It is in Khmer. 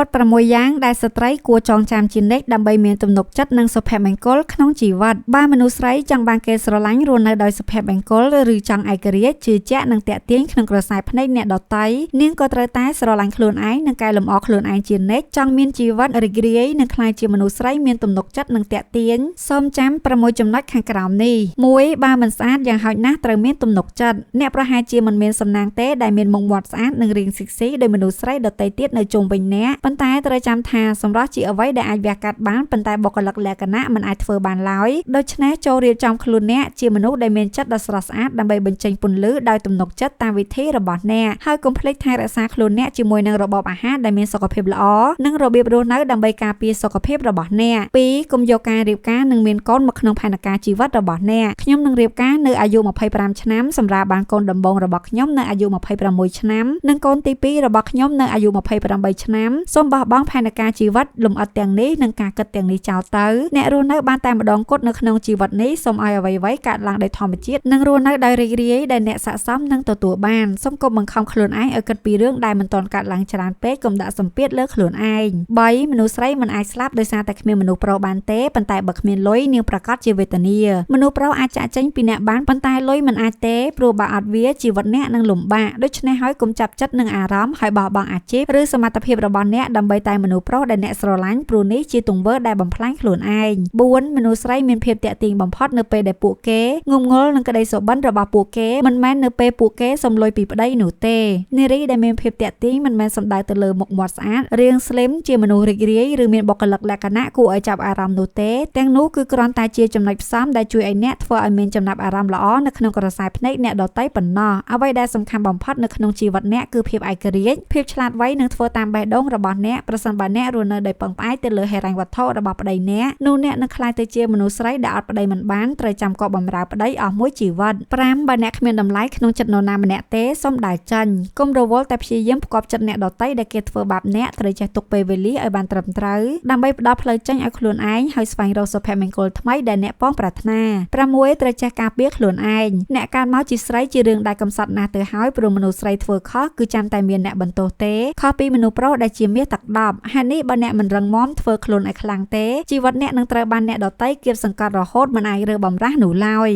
ពិត6យ៉ាងដែលស្ត្រីគួរចងចាំជានិច្ចដើម្បីមានទំនុកចិត្តនិងសុភមង្គលក្នុងជីវិតបើមនុស្សស្រីចង់បានគេស្រឡាញ់រស់នៅដោយសុភមង្គលឬចង់ឯករាជ្យជឿជាក់និងតាក់ទាញក្នុងក្រសែភ្នែកអ្នកដទៃនាងក៏ត្រូវតែស្រឡាញ់ខ្លួនឯងនិងកែលម្អខ្លួនឯងជានិច្ចចង់មានជីវិតរីករាយនិងក្លាយជាមនុស្សស្រីមានទំនុកចិត្តនិងតាក់ទាញសូមចាំ6ចំណុចខាងក្រោមនេះ1បើមិនស្អាតយ៉ាងហោចណាស់ត្រូវមានទំនុកចិត្តអ្នកប្រហែលជាមិនមានសំណាងទេដែលមានមុខមាត់ស្អាតនិងរាងសិក្ស៊ីដោយមនុស្សស្រីដទៃទៀតនៅជុំវិញអ្នកប៉ុន្តែត្រូវចាំថាសម្រស់ជាអ្វីដែលអាចវះកាត់បានប៉ុន្តែបុគ្គលិកលក្ខណៈមិនអាចធ្វើបានឡើយដូច្នេះចូលរៀបចំខ្លួនអ្នកជាមនុស្សដែលមានចិត្តដ៏ស្រស់ស្អាតដើម្បីបញ្ចេញពន្លឺដោយទំនុកចិត្តតាមវិធីរបស់អ្នកហើយកុំភ្លេចថែរក្សាខ្លួនអ្នកជាមួយនឹងរបបអាហារដែលមានសុខភាពល្អនិងរបៀបរស់នៅដើម្បីការពារសុខភាពរបស់អ្នក2កុំយកការរៀបការនិងមានកូនមកក្នុងផែនការជីវិតរបស់អ្នកខ្ញុំនឹងរៀបការនៅអាយុ25ឆ្នាំសម្រាប់បានកូនដំបូងរបស់ខ្ញុំនៅអាយុ26ឆ្នាំនិងកូនទី2របស់ខ្ញុំនៅអាយុ28ឆ្នាំសូមបោះបង់ផែនការជីវិតលំអិតទាំងនេះនិងការគិតទាំងនេះចោលទៅអ្នករស់នៅបានតែម្ដងគត់នៅក្នុងជីវិតនេះសូមឲ្យអ្វីៗកើតឡើងដោយធម្មជាតិនិងរស់នៅដោយរីករាយដែលអ្នកស័ក្តិសមនឹងទទួលបានសូមកុំបង្ខំខ្លួនឯងឲ្យគិតពីរឿងដែលមិនទាន់កើតឡើងច្រើនពេកកុំដាក់សម្ពាធលើខ្លួនឯង3មនុស្សស្រីមិនអាចស្លាប់ដោយសារតែគ្មានមនុស្សប្រុសបានទេប៉ុន្តែបើគ្មានលុយនាងប្រកាសជាវេទនាមនុស្សប្រុសអាចចាក់ចេញពីអ្នកបានប៉ុន្តែលុយមិនអាចទេព្រោះបើអត់វាជីវិតអ្នកនឹងលំបាកដូច្នេះហើយកុំចាប់ចិត្តនឹងអារម្មណ៍ហើយបោះបង់អាជីពឬសមត្ថភាពរបស់អ្នកដើម្បីតែមនុស្សប្រុសដែលអ្នកស្រឡាញ់ព្រោះនេះជាទង្វើដែលបំផ្លាញខ្លួនឯង4មនុស្សស្រីមានភាពតាក់ទាញបំផុតនៅពេលដែលពួកគេងំងល់នឹងក្តីសុបិនរបស់ពួកគេមិនមែននៅពេលពួកគេសុំលុយពីប្តីនោះទេនារីដែលមានភាពតាក់ទាញមិនមែនសំដៅទៅលើមុខមាត់ស្អាតរាងស្លឹមជាមនុស្សរីករាយឬមានបុគ្គលិកលក្ខណៈគួរឲ្យចាប់អារម្មណ៍នោះទេទាំងនោះគឺគ្រាន់តែជាចំណុចផ្សំដែលជួយឲ្យអ្នកធ្វើឲ្យមានចំណាប់អារម្មណ៍ល្អនៅក្នុងក្រសែភ្នែកអ្នកដទៃប៉ុណ្ណោះអ្វីដែលសំខាន់បំផុតនៅក្នុងជីវិតអ្នកគឺភាពឯករាជ្យភាពឆ្លាតវៃនិងធ្វើតាមបេះដូងរបស់អ្នកប្រសិនបើអ្នករស់នៅដោយពឹងផ្អែកទៅលើហិរញ្ញវត្ថុរបស់ប្តីអ្នកនោះអ្នកនឹងក្លាយទៅជាមនុស្សស្រីដែលអត់ប្តីមិនបានត្រូវចាំកបបម្រើប្តីអស់មួយជីវិត5បើអ្នកគ្មានតម្លៃក្នុងចិត្តនរណាម្នាក់ទេសូមដើរចាញ់កុំរវល់តែព្យាយាមផ្គប់ចិត្តអ្នកដទៃដែលគេធ្វើបាបអ្នកត្រូវចេះទុកពេលវេលាឲ្យបានត្រឹមត្រូវដើម្បីផ្ដល់ផ្លូវចេញឲ្យខ្លួនឯងហើយស្វែងរកសុភមង្គលថ្មីដែលអ្នកពងប្រាថ្នា6ត្រូវចេះការពារខ្លួនឯងអ្នកកើតមកជាស្រីជារឿងដែលកំសត់ណាស់ទៅហើយព្រោះមនុស្សស្រីធ្វើខុសគឺចាំតែមានអ្នកបន្ទោសទេខុសពីមនុស្សប្រុសដែលជាមាសទឹកដប់ហេតុនេះបើអ្នកមិនរឹងមាំធ្វើខ្លួនឲ្យខ្លាំងទេជីវិតអ្នកនឹងត្រូវបានអ្នកដទៃគៀបសង្កត់រហូតមិនអាចរើបម្រាស់នោះឡើយ